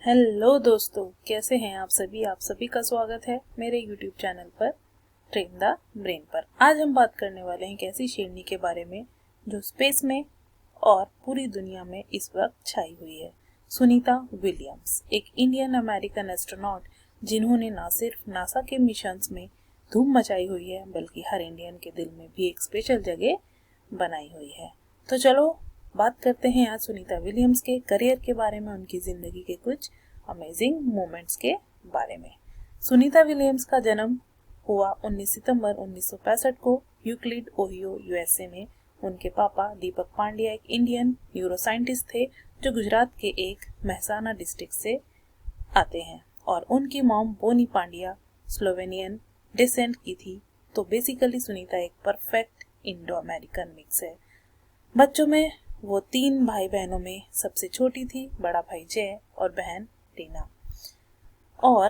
Hello दोस्तों, कैसे हैं आप सभी का स्वागत है मेरे यूट्यूब चैनल पर ट्रेन द ब्रेन पर। आज हम बात करने वाले हैं एक ऐसी शेरनी के बारे में जो स्पेस में और पूरी दुनिया में इस वक्त छाई हुई है। सुनीता विलियम्स एक इंडियन अमेरिकन एस्ट्रोनॉट जिन्होंने न सिर्फ नासा के मिशंस में धूम मचाई हुई है बल्कि हर इंडियन के दिल में भी एक स्पेशल जगह बनाई हुई है। तो चलो बात करते हैं आज सुनीता विलियम्स के करियर के बारे में, उनकी जिंदगी के कुछ अमेजिंग मोमेंट्स के बारे में। सुनीता विलियम्स का जन्म हुआ 19 सितंबर 1965 को यूक्लिड, ओहियो, यूएसए में। उनके पापा दीपक पांड्या एक इंडियन न्यूरोसाइंटिस्ट थे जो गुजरात के एक मेहसाना डिस्ट्रिक्ट से आते हैं, और उनकी मॉम बोनी पांड्या स्लोवेनियन डिसेंट की थी। तो बेसिकली सुनीता एक परफेक्ट इंडो अमेरिकन मिक्स है। बच्चों में वो 3 भाई बहनों में सबसे छोटी थी, बड़ा भाई जय और बहन रीना। और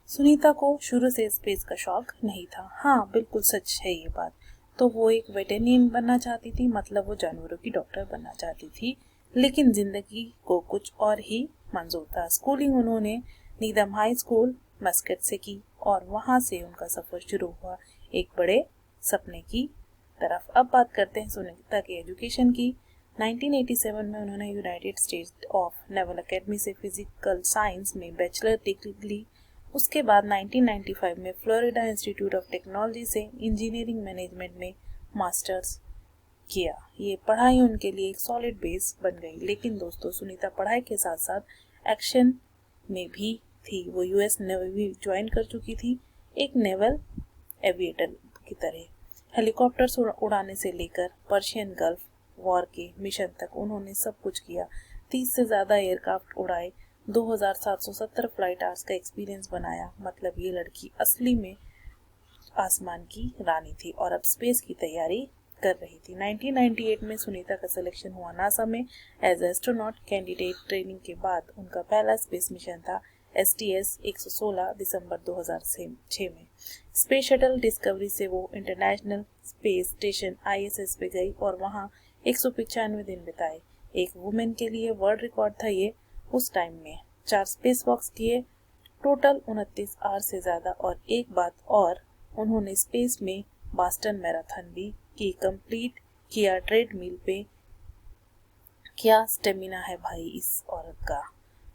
सुनीता को शुरू से स्पेस का शौक नहीं था। हाँ, बिल्कुल सच है ये बात। तो वो एक वेटेरियन बनना चाहती थी, मतलब वो जानवरों की डॉक्टर बनना चाहती थी, लेकिन जिंदगी को कुछ और ही मंजूर था। स्कूलिंग उन्होंने नीदम हाई स्कूल मस्कट से की और वहां से उनका सफर शुरू हुआ एक बड़े सपने की तरफ। अब बात करते हैं सुनीता की एजुकेशन की। 1987 में उन्होंने United states of naval academy से फिजिकल साइंस में बैचलर डिग्री ली। उसके बाद 1995 में फ्लोरिडा इंस्टीट्यूट ऑफ टेक्नोलॉजी से इंजीनियरिंग मैनेजमेंट में मास्टर्स किया। ये पढ़ाई उनके लिए एक सॉलिड बेस बन गई। लेकिन दोस्तों, सुनीता पढ़ाई के साथ साथ एक्शन में भी थी। वो यूएस नेवी ज्वाइन कर चुकी थी, एक नेवल एविएटर की तरह। हेलीकॉप्टर्स उड़ाने से लेकर पर्शियन गल्फ वॉर के मिशन तक उन्होंने सब कुछ किया। 30 से ज्यादा एयरक्राफ्ट उड़ाए, 2770 फ्लाइट आवर्स का एक्सपीरियंस बनाया। मतलब ये लड़की असली में आसमान की रानी थी और अब स्पेस की तैयारी कर रही थी। 1998 में सुनीता का सिलेक्शन हुआ नासा में एज एस्ट्रोनॉट कैंडिडेट। ट्रेनिंग के बाद उनका पहला स्पेस मिशन था STS 116 दिसंबर 2006 में। स्पेस शटल डिस्कवरी से वो इंटरनेशनल स्पेस स्टेशन ISS पे गई और वहां 195 दिन बिताए। एक वुमेन के लिए वर्ल्ड रिकॉर्ड था ये उस टाइम में। 4 स्पेस वॉक्स किए, टोटल 29 आवर से ज्यादा। और एक बात और, उन्होंने स्पेस में बॉस्टन मैराथन भी की कंप्लीट किया ट्रेडमिल पे। क्या स्टेमिना है भाई इस औरत का।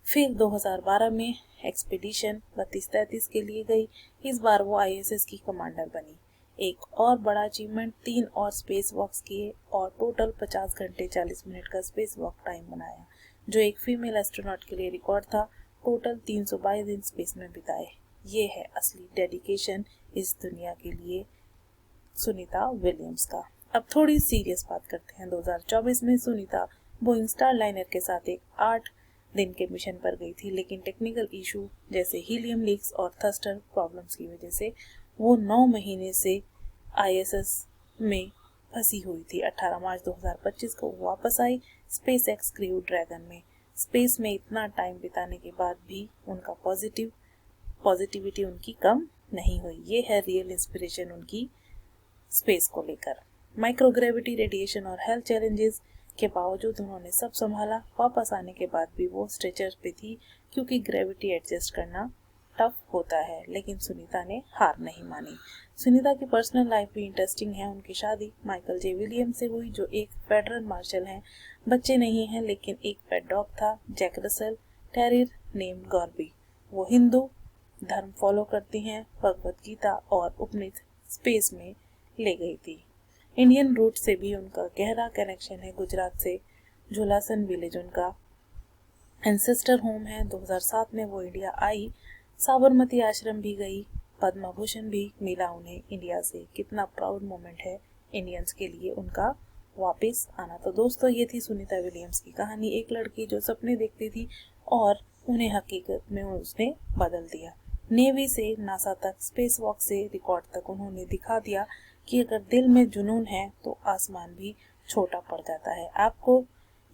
फिर 2012 में एक्सपीडिशन 3233 के लिए गई। इस बार वो ISS की कमांडर बनी। एक और बड़ा अचीवमेंट, 3 और स्पेस वॉक्स किए और टोटल 50 घंटे 40 मिनट का स्पेस वॉक टाइम बनाया, जो एक फीमेल एस्ट्रोनॉट के लिए रिकॉर्ड था। टोटल 322 दिन स्पेस में बिताए। ये है असली डेडिकेशन इस दुनिया के लिए सुनीता विलियम्स का। अब थोड़ी सीरियस बात करते हैं। 2024 में सुनीता बोइंग स्टारलाइनर के साथ एक 8 दिन के मिशन पर गई थी, लेकिन टेक्निकल इशू जैसे हीलियम लीक्स और थ्रस्टर प्रॉब्लम्स की वजह से वो 9 महीने से ISS में फंसी हुई थी। 18 मार्च 2025 को वापस आई स्पेस एक्स क्रू ड्रैगन में। स्पेस में इतना टाइम बिताने के बाद भी उनका पॉजिटिविटी उनकी कम नहीं हुई। ये है रियल इंस्पिरेशन उनकी स्पेस को लेकर। माइक्रोग्रेविटी, रेडिएशन और हेल्थ चैलेंजेस के बावजूद उन्होंने सब संभाला। वापस आने के बाद भी वो स्ट्रेचर पे थी क्योंकि ग्रेविटी एडजस्ट करना टफ होता है, लेकिन सुनीता ने हार नहीं मानी। सुनीता की पर्सनल लाइफ भी इंटरेस्टिंग है। उनकी शादी माइकल जे विलियम से हुई, जो एक फेडरल मार्शल हैं। बच्चे नहीं हैं, लेकिन एक पेट डॉग था, जैक रसल टेरियर नेम गॉर्बी। वो हिंदू धर्म फॉलो करती हैं। भगवत गीता और उपनिषद स्पेस में ले गई थी। इंडियन रूट से भी उनका गहरा कनेक्शन है। गुजरात से झोलासन विलेज उनका एंसेस्टर होम है। 2007 में वो इंडिया आई, साबरमती आश्रम भी गई, पद्म भूषण भी मिला उन्हें इंडिया से। कितना प्राउड मोमेंट है इंडियंस के लिए उनका वापस आना। तो दोस्तों, ये थी सुनीता विलियम्स की कहानी। एक लड़की जो सपने देखती थी और उन्हें हकीकत में उसने बदल दिया। नेवी से नासा तक, स्पेस वॉक से रिकॉर्ड तक उन्होंने दिखा दिया कि अगर दिल में जुनून है तो आसमान भी छोटा पड़ जाता है। आपको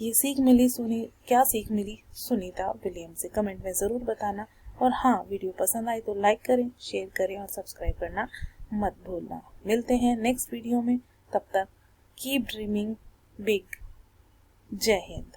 ये सीख मिली क्या सीख मिली सुनीता विलियम्स से, कमेंट में जरूर बताना। और हाँ, वीडियो पसंद आई तो लाइक करें, शेयर करें और सब्सक्राइब करना मत भूलना। मिलते हैं नेक्स्ट वीडियो में, तब तक कीप ड्रीमिंग बिग। जय हिंद।